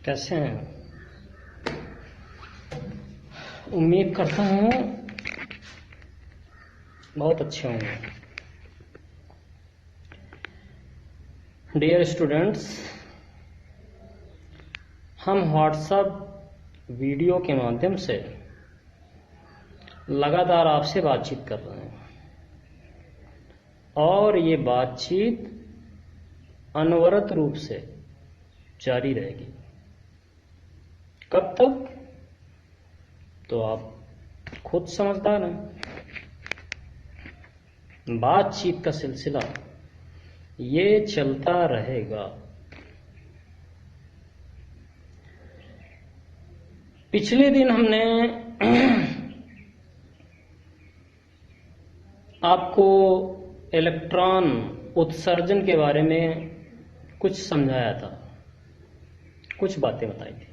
कैसे हैं? उम्मीद करता हूँ बहुत अच्छे होंगे। डियर स्टूडेंट्स, हम व्हाट्सएप वीडियो के माध्यम से लगातार आपसे बातचीत कर रहे हैं और ये बातचीत अनवरत रूप से जारी रहेगी। कब तक? तो आप खुद समझदार हैं। बातचीत का सिलसिला ये चलता रहेगा। पिछले दिन हमने आपको इलेक्ट्रॉन उत्सर्जन के बारे में कुछ समझाया था, कुछ बातें बताई थी।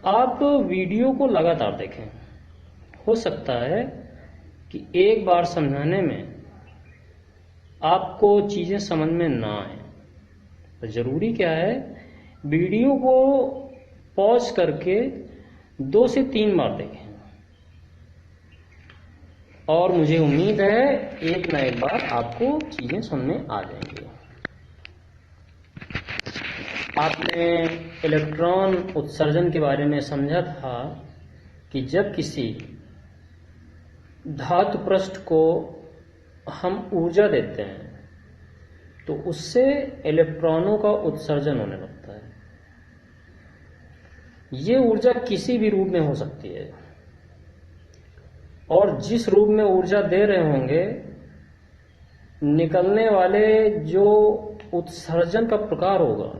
आप वीडियो को लगातार देखें। हो सकता है कि एक बार समझाने में आपको चीजें समझ में ना आए, तो जरूरी क्या है, वीडियो को पॉज करके 2 से 3 बार देखें और मुझे उम्मीद है एक ना एक बार आपको चीजें समझ में आ जाएंगी। आपने इलेक्ट्रॉन उत्सर्जन के बारे में समझा था कि जब किसी धातु पृष्ठ को हम ऊर्जा देते हैं तो उससे इलेक्ट्रॉनों का उत्सर्जन होने लगता है। ये ऊर्जा किसी भी रूप में हो सकती है और जिस रूप में ऊर्जा दे रहे होंगे, निकलने वाले जो उत्सर्जन का प्रकार होगा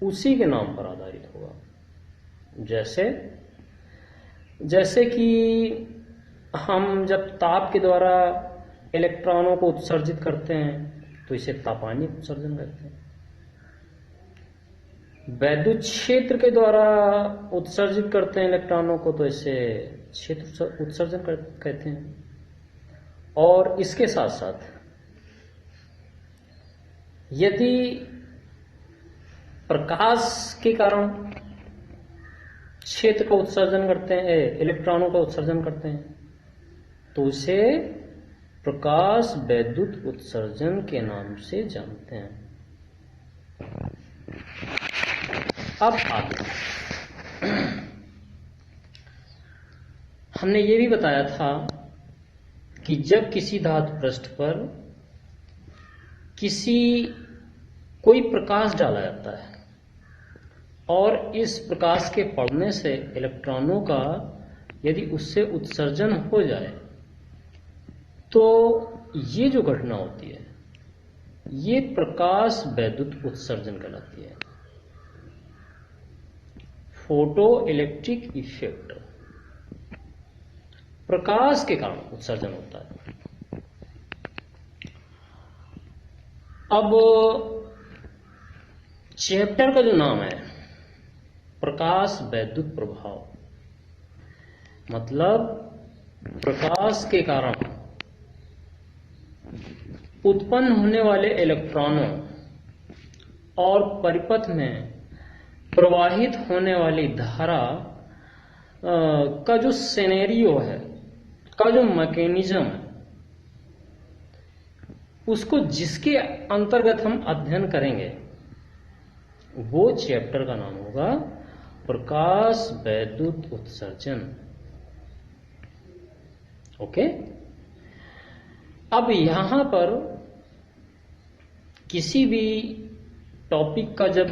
उसी के नाम पर आधारित होगा। जैसे कि हम जब ताप के द्वारा इलेक्ट्रॉनों को उत्सर्जित करते हैं तो इसे तापान्वित उत्सर्जन कहते हैं। वैद्युत क्षेत्र के द्वारा उत्सर्जित करते हैं इलेक्ट्रॉनों को तो इसे क्षेत्र उत्सर्जन कहते हैं। और इसके साथ साथ यदि प्रकाश के कारण क्षेत्र का उत्सर्जन करते हैं, इलेक्ट्रॉनों का उत्सर्जन करते हैं, तो उसे प्रकाश वैद्युत उत्सर्जन के नाम से जानते हैं। अब आगे हमने ये भी बताया था कि जब किसी धातु पृष्ठ पर कोई प्रकाश डाला जाता है और इस प्रकाश के पड़ने से इलेक्ट्रॉनों का यदि उससे उत्सर्जन हो जाए तो ये जो घटना होती है ये प्रकाश वैद्युत उत्सर्जन कहलाती है। फोटो इलेक्ट्रिक इफेक्ट, प्रकाश के कारण उत्सर्जन होता है। अब चैप्टर का जो नाम है प्रकाश वैद्युत प्रभाव, मतलब प्रकाश के कारण उत्पन्न होने वाले इलेक्ट्रॉनों और परिपथ में प्रवाहित होने वाली धारा का जो सिनेरियो है, का जो मैकेनिज्म है, उसको जिसके अंतर्गत हम अध्ययन करेंगे वो चैप्टर का नाम होगा प्रकाश वैद्युत उत्सर्जन। ओके। अब यहां पर किसी भी टॉपिक का जब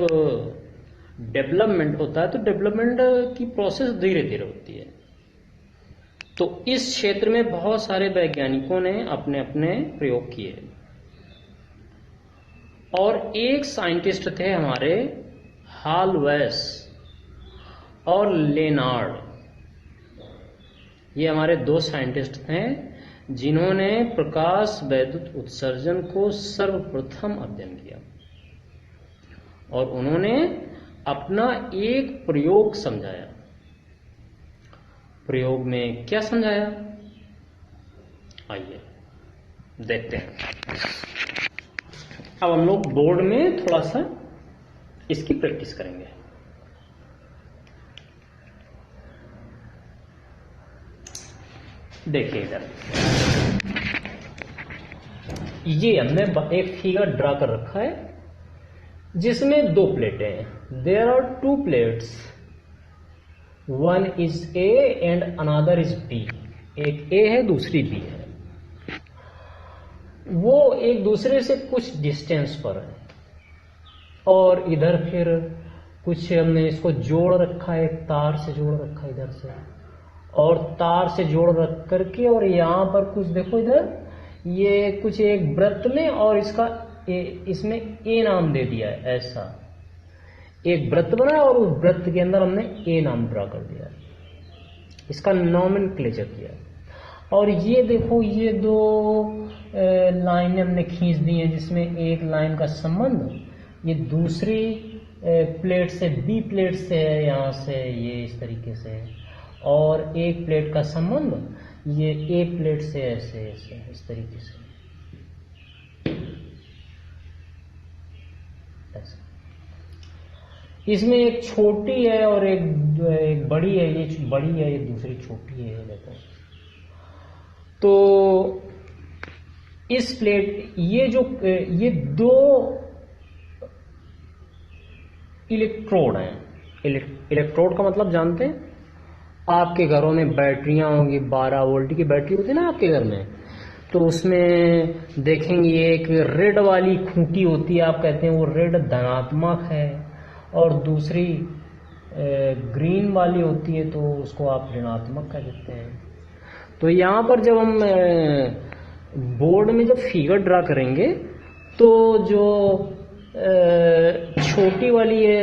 डेवलपमेंट होता है तो डेवलपमेंट की प्रोसेस धीरे धीरे होती है। तो इस क्षेत्र में बहुत सारे वैज्ञानिकों ने अपने अपने प्रयोग किए और एक साइंटिस्ट थे हमारे हालवेस और लेनार्ड। ये हमारे 2 साइंटिस्ट थे जिन्होंने प्रकाश वैद्युत उत्सर्जन को सर्वप्रथम अध्ययन किया और उन्होंने अपना एक प्रयोग समझाया। प्रयोग में क्या समझाया, आइए देखते हैं। अब हम लोग बोर्ड में थोड़ा सा इसकी प्रैक्टिस करेंगे। देखिए इधर ये हमने एक फिगर ड्रा कर रखा है जिसमें दो प्लेटें हैं। There are two plates, one is A and another is B. एक ए है दूसरी बी है, वो एक दूसरे से कुछ डिस्टेंस पर है। और इधर फिर कुछ हमने इसको जोड़ रखा है, एक तार से जोड़ रखा है इधर से, और तार से जोड़ रख करके, और यहां पर कुछ देखो इधर ये कुछ एक वृत्त में, और इसका इसमें ए नाम दे दिया है। ऐसा एक वृत्त बना और उस वृत्त के अंदर हमने ए नाम ड्रा कर दिया है, इसका नॉमेनक्लेचर किया। और ये देखो ये दो लाइनें हमने खींच दी हैं, जिसमें एक लाइन का संबंध ये दूसरी प्लेट से बी प्लेट से है, यहाँ से ये इस तरीके से, और एक प्लेट का संबंध ये ए प्लेट से ऐसे ऐसे इस तरीके से ऐसे। इसमें एक छोटी है और एक बड़ी है, ये बड़ी है ये दूसरी छोटी है। देखो तो इस प्लेट ये दो इलेक्ट्रोड हैं। इलेक्ट्रोड का मतलब जानते हैं, आपके घरों में बैटरियां होंगी, 12 वोल्ट की बैटरी होती है ना आपके घर में, तो उसमें देखेंगे एक रेड वाली खूंटी होती है, आप कहते हैं वो रेड धनात्मक है, और दूसरी ग्रीन वाली होती है तो उसको आप ऋणात्मक कह देते हैं। तो यहाँ पर जब हम बोर्ड में जब फिगर ड्रा करेंगे तो जो छोटी वाली है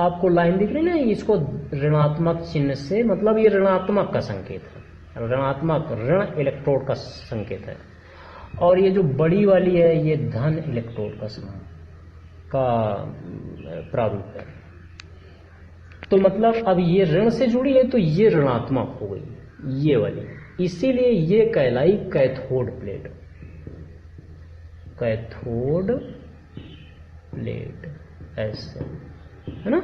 आपको लाइन दिख रही है ना, इसको ऋणात्मक चिन्ह से, मतलब ये ऋणात्मक का संकेत है, ऋणात्मक ऋण इलेक्ट्रोड का संकेत है। और ये जो बड़ी वाली है ये धन इलेक्ट्रोड का प्रारूप है। तो मतलब अब ये ऋण से जुड़ी है तो ये ऋणात्मक हो गई ये वाली, इसीलिए ये कहलाई कैथोड प्लेट। कैथोड प्लेट ऐसे है ना।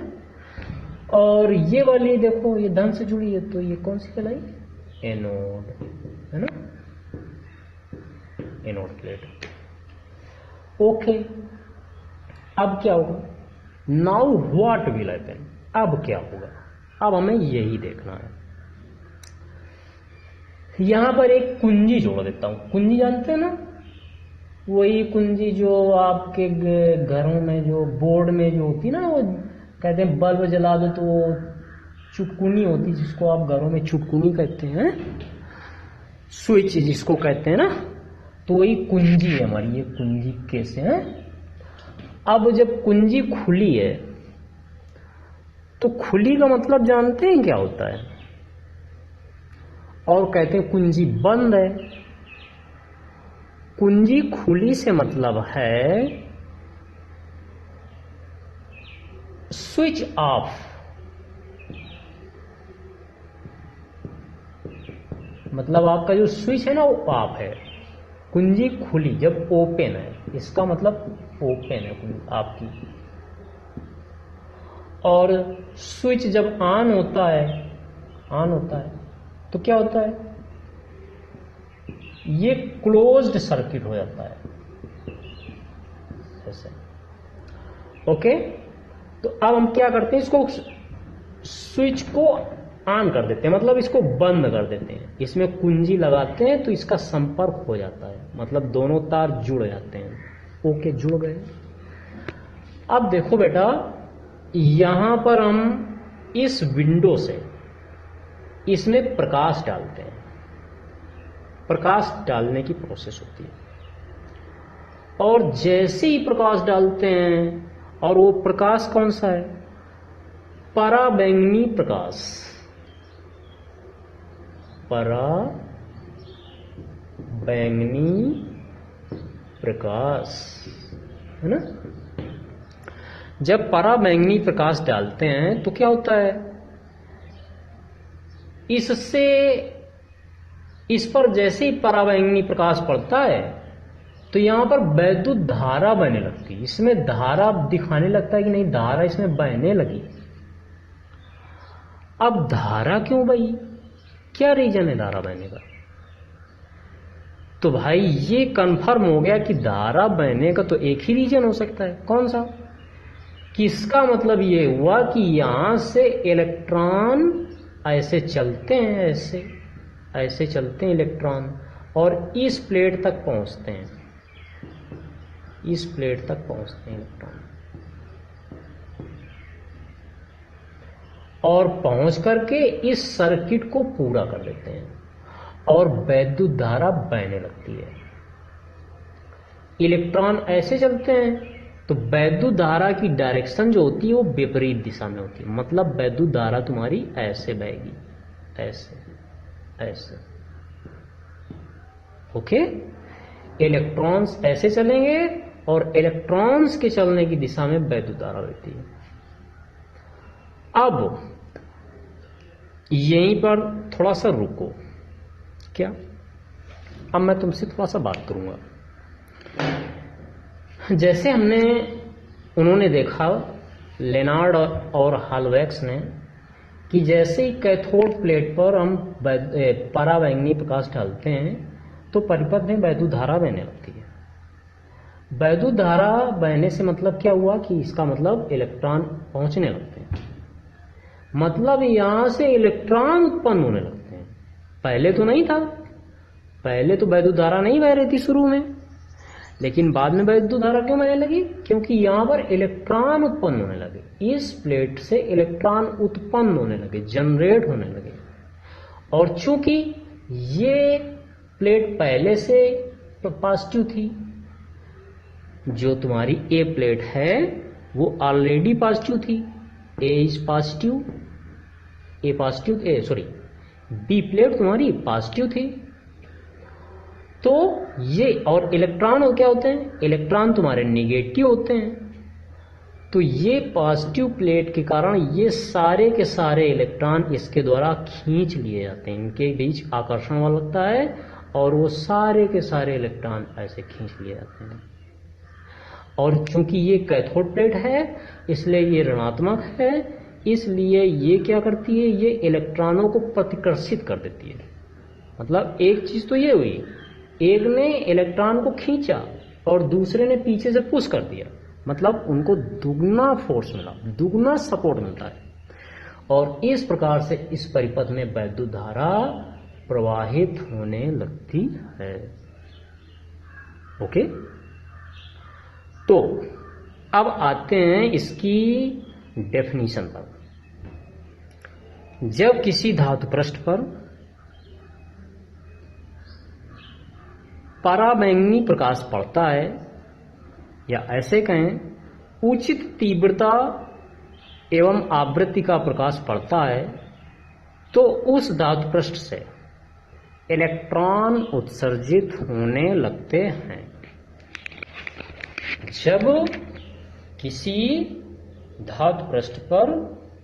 और ये वाली देखो ये धन से जुड़ी है तो ये कौन सी कहलाई, एनोड है ना, एनोड प्लेट। ओके, अब क्या होगा, नाउ व्हाट विल हैपन, अब क्या होगा, अब हमें यही देखना है। यहां पर एक कुंजी जोड़ देता हूं। कुंजी जानते हैं ना, वही कुंजी जो आपके घरों में जो बोर्ड में जो होती ना, वो कहते हैं बल्ब जला दो तो वो चुटकुनी होती, जिसको आप घरों में चुटकुनी कहते हैं, स्विच जिसको कहते हैं ना, तो वही कुंजी है हमारी। ये कुंजी कैसे है, अब जब कुंजी खुली है तो खुली का मतलब जानते हैं क्या होता है, और कहते हैं कुंजी बंद है। कुंजी खुली से मतलब है स्विच ऑफ, मतलब आपका जो स्विच है ना वो ऑफ है। कुंजी खुली जब ओपन है, इसका मतलब ओपन है कुंजी आपकी। और स्विच जब ऑन होता है तो क्या होता है, ये क्लोज्ड सर्किट हो जाता है ऐसे। ओके, तो अब हम क्या करते हैं, इसको स्विच को ऑन कर देते हैं, मतलब इसको बंद कर देते हैं। इसमें कुंजी लगाते हैं तो इसका संपर्क हो जाता है, मतलब दोनों तार जुड़ जाते हैं। ओके, जुड़ गए। अब देखो बेटा, यहां पर हम इस विंडो से इसमें प्रकाश डालते हैं। प्रकाश डालने की प्रोसेस होती है, और जैसे ही प्रकाश डालते हैं, और वो प्रकाश कौन सा है, पराबैंगनी प्रकाश, पराबैंगनी प्रकाश है ना। जब पराबैंगनी प्रकाश डालते हैं तो क्या होता है, इससे इस पर जैसे ही पराबैंगनी प्रकाश पड़ता है तो यहां पर वैद्युत धारा बहने लगती है, इसमें धारा दिखाने लगता है कि नहीं धारा इसमें बहने लगी। अब धारा क्यों बही, क्या रीजन है धारा बहने का? तो भाई ये कंफर्म हो गया कि धारा बहने का तो एक ही रीजन हो सकता है। कौन सा? कि इसका मतलब ये हुआ कि यहां से इलेक्ट्रॉन ऐसे चलते हैं, ऐसे ऐसे चलते हैं इलेक्ट्रॉन और इस प्लेट तक पहुंचते हैं, इस प्लेट तक पहुंचते हैं इलेक्ट्रॉन, और पहुंच करके इस सर्किट को पूरा कर देते हैं और वैद्युत धारा बहने लगती है। इलेक्ट्रॉन ऐसे चलते हैं तो वैद्युत धारा की डायरेक्शन जो होती है वो विपरीत दिशा में होती है, मतलब वैद्युत धारा तुम्हारी ऐसे बहेगी, ऐसे ऐसे। ओके, इलेक्ट्रॉन्स ऐसे चलेंगे और इलेक्ट्रॉन्स के चलने की दिशा में वैद्युत धारा रहती है। अब यहीं पर थोड़ा सा रुको, क्या? अब मैं तुमसे थोड़ा सा बात करूंगा। जैसे उन्होंने देखा, लेनार्ड और हाल्वेक्स ने, कि जैसे ही कैथोड प्लेट पर हम पराबैंगनी प्रकाश डालते हैं तो परिपथ में वैद्युत धारा बहने लगती है। वैद्युत धारा बहने से मतलब क्या हुआ कि इसका मतलब इलेक्ट्रॉन पहुंचने लगते हैं, मतलब यहां से इलेक्ट्रॉन उत्पन्न होने लगते हैं। पहले तो नहीं था, पहले तो वैद्युत धारा नहीं बह रही थी शुरू में, लेकिन बाद में वैद्युत धारा क्यों बहने लगी? क्योंकि यहां पर इलेक्ट्रॉन उत्पन्न होने लगे, इस प्लेट से इलेक्ट्रॉन उत्पन्न होने लगे, जनरेट होने लगे। और चूंकि ये प्लेट पहले से पॉजिटिव थी, जो तुम्हारी ए प्लेट है वो ऑलरेडी पॉजिटिव थी, A is positive, A positive, B plate तुम्हारी पॉजिटिव थी। तो ये, और इलेक्ट्रॉन क्या होते हैं? इलेक्ट्रॉन तुम्हारे निगेटिव होते हैं। तो ये पॉजिटिव प्लेट के कारण ये सारे के सारे इलेक्ट्रॉन इसके द्वारा खींच लिए जाते हैं, इनके बीच आकर्षण बल लगता है और वो सारे के सारे इलेक्ट्रॉन ऐसे खींच लिए जाते हैं। और चूंकि ये कैथोड प्लेट है इसलिए ये ऋणात्मक है, इसलिए ये क्या करती है? ये इलेक्ट्रॉनों को प्रतिकर्षित कर देती है। मतलब एक चीज तो ये हुई, एक ने इलेक्ट्रॉन को खींचा और दूसरे ने पीछे से पुश कर दिया, मतलब उनको दुगना फोर्स मिला, दुगना सपोर्ट मिलता है। और इस प्रकार से इस परिपथ में वैद्युत धारा प्रवाहित होने लगती है। ओके, तो अब आते हैं इसकी डेफिनीशन पर। जब किसी धातु पृष्ठ पर पराबैंगनी प्रकाश पड़ता है, या ऐसे कहें उचित तीव्रता एवं आवृत्ति का प्रकाश पड़ता है, तो उस धातु पृष्ठ से इलेक्ट्रॉन उत्सर्जित होने लगते हैं। जब किसी धातु पृष्ठ पर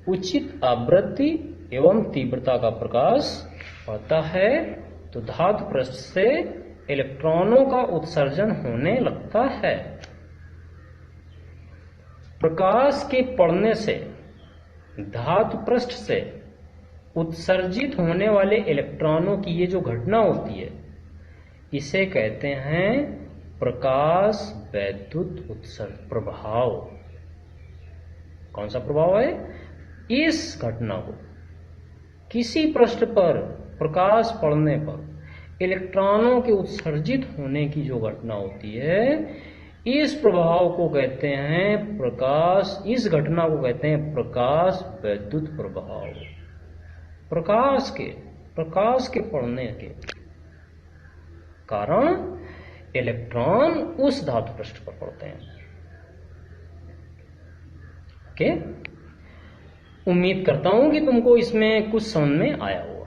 उचित आवृत्ति एवं तीव्रता का प्रकाश पड़ता है तो धातु पृष्ठ से इलेक्ट्रॉनों का उत्सर्जन होने लगता है। प्रकाश के पड़ने से धातु पृष्ठ से उत्सर्जित होने वाले इलेक्ट्रॉनों की ये जो घटना होती है इसे कहते हैं प्रकाश वैद्युत उत्सर्जन प्रभाव। कौन सा प्रभाव है? इस घटना को, किसी पृष्ठ पर प्रकाश पड़ने पर इलेक्ट्रॉनों के उत्सर्जित होने की जो घटना होती है, इस प्रभाव को कहते हैं प्रकाश, इस घटना को कहते हैं प्रकाश वैद्युत प्रभाव। प्रकाश के पड़ने के कारण इलेक्ट्रॉन उस धातु पृष्ठ पर पड़ते हैं। ओके, उम्मीद करता हूं कि तुमको इसमें कुछ समझ में आया होगा।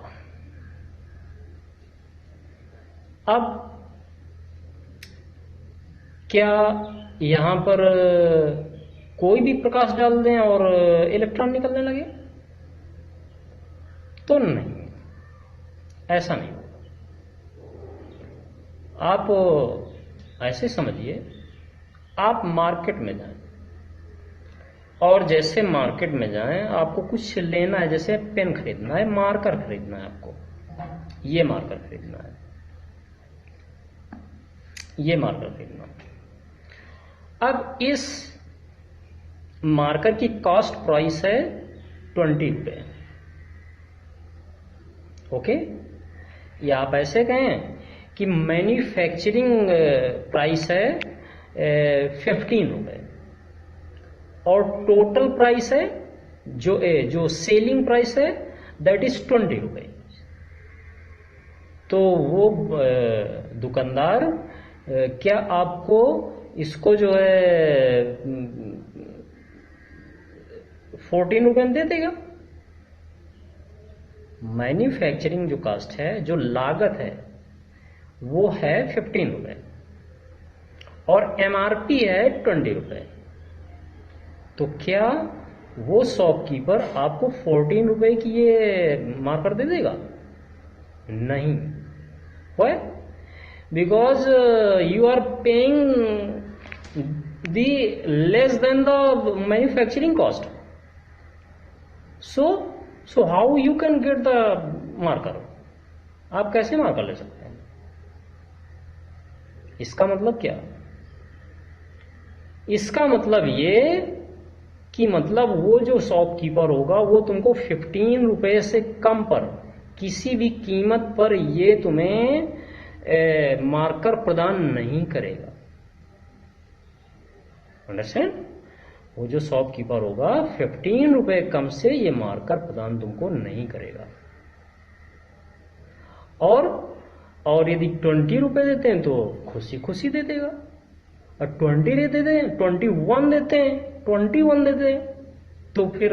अब क्या यहां पर कोई भी प्रकाश डाल दें और इलेक्ट्रॉन निकलने लगे? तो नहीं, ऐसा नहीं होगा। आप ऐसे समझिए, आप मार्केट में जाएं और जैसे मार्केट में जाएं आपको कुछ लेना है, जैसे पेन खरीदना है, मार्कर खरीदना है, आपको ये मार्कर खरीदना है, ये मार्कर खरीदना है। अब इस मार्कर की कॉस्ट प्राइस है 20 रुपये। ओके, या आप ऐसे कहें कि मैन्युफैक्चरिंग प्राइस है 15 रुपये और टोटल प्राइस है जो सेलिंग प्राइस है दैट इज 20 रुपये। तो वो दुकानदार क्या आपको इसको जो है 14 रुपये में दे देगा? मैन्युफैक्चरिंग जो कास्ट है, जो लागत है, वो है 15 रुपये और एमआरपी है 20 रुपये। तो क्या वो शॉपकीपर आपको 14 रुपये की ये मार्कर दे देगा? नहीं। Why? Because you are paying the less than the manufacturing cost. So how you can get the marker? आप कैसे मार्कर ले सकते हैं? इसका मतलब क्या? इसका मतलब ये कि मतलब वो जो शॉपकीपर होगा वो तुमको 15 रुपये से कम पर किसी भी कीमत पर ये तुम्हें मार्कर प्रदान नहीं करेगा। अंडरस्टैंड? वो जो शॉपकीपर होगा 15 रुपये कम से ये मार्कर प्रदान तुमको नहीं करेगा। और यदि 20 रुपये देते हैं तो खुशी खुशी दे देगा, और 20 देते हैं, 21 देते हैं, 21 देते हैं, तो फिर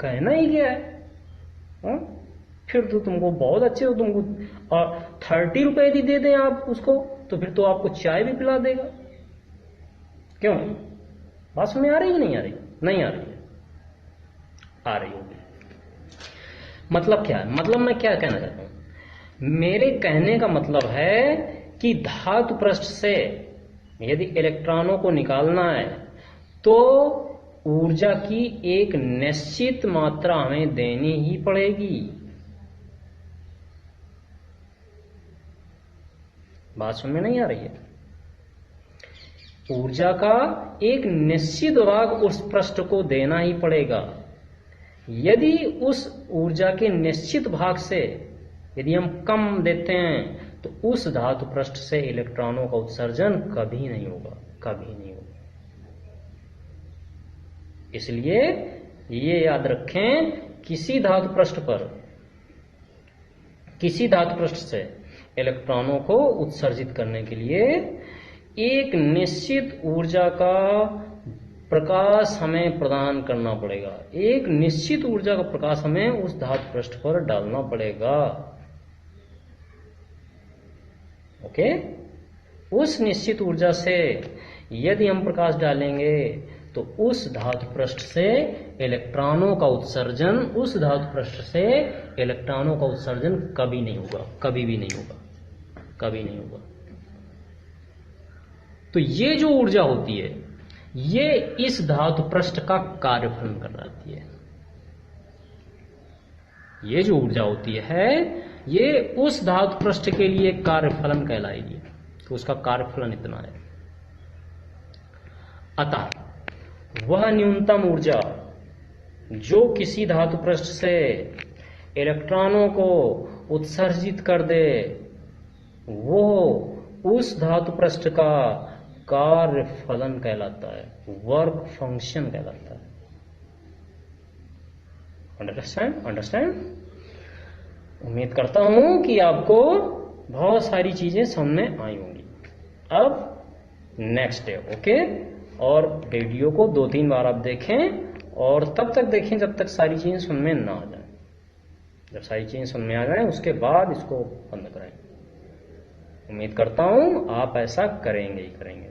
कहना ही क्या है? हा? फिर तो तुमको बहुत अच्छे हो, तुमको 30 रुपये यदि दे दें आप उसको, तो फिर तो आपको चाय भी पिला देगा। क्यों? बात समझ आ रही है? नहीं आ रही? नहीं आ रही है? आ रही होगी। मतलब क्या है? मतलब मैं क्या कहना चाहता हूं? मेरे कहने का मतलब है कि धातु पृष्ठ से यदि इलेक्ट्रॉनों को निकालना है तो ऊर्जा की एक निश्चित मात्रा हमें देनी ही पड़ेगी। बात समझ में नहीं आ रही है? ऊर्जा का एक निश्चित भाग उस पृष्ठ को देना ही पड़ेगा। यदि उस ऊर्जा के निश्चित भाग से यदि हम कम देते हैं तो उस धातु पृष्ठ से इलेक्ट्रॉनों का उत्सर्जन कभी नहीं होगा, कभी नहीं होगा। इसलिए ये याद रखें, किसी धातु पृष्ठ से इलेक्ट्रॉनों को उत्सर्जित करने के लिए एक निश्चित ऊर्जा का प्रकाश हमें प्रदान करना पड़ेगा। एक निश्चित ऊर्जा का प्रकाश हमें उस धातु पृष्ठ पर डालना पड़ेगा। ओके? उस निश्चित ऊर्जा से यदि हम प्रकाश डालेंगे तो उस धातु पृष्ठ से इलेक्ट्रॉनों का उत्सर्जन, कभी नहीं होगा, कभी भी नहीं होगा, कभी नहीं होगा। तो ये जो ऊर्जा होती है ये इस धातु पृष्ठ का कार्यफलन कराती है। ये जो ऊर्जा होती है ये उस धातु पृष्ठ के लिए कार्यफलन कहलाएगी। तो उसका कार्यफलन इतना है। अतः वह न्यूनतम ऊर्जा जो किसी धातु पृष्ठ से इलेक्ट्रॉनों को उत्सर्जित कर दे वो उस धातु पृष्ठ का कार्यफलन कहलाता है, वर्क फंक्शन कहलाता है। अंडरस्टैंड? उम्मीद करता हूं कि आपको बहुत सारी चीजें समझ में आई होंगी। अब नेक्स्ट डे, ओके? और वीडियो को 2-3 बार आप देखें और तब तक देखें जब तक सारी चीजें समझ में ना आ जाए। जब सारी चीजें समझ में आ जाए उसके बाद इसको बंद करें। उम्मीद करता हूं आप ऐसा करेंगे ही करेंगे।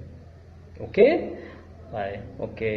ओके? बाय। ओके।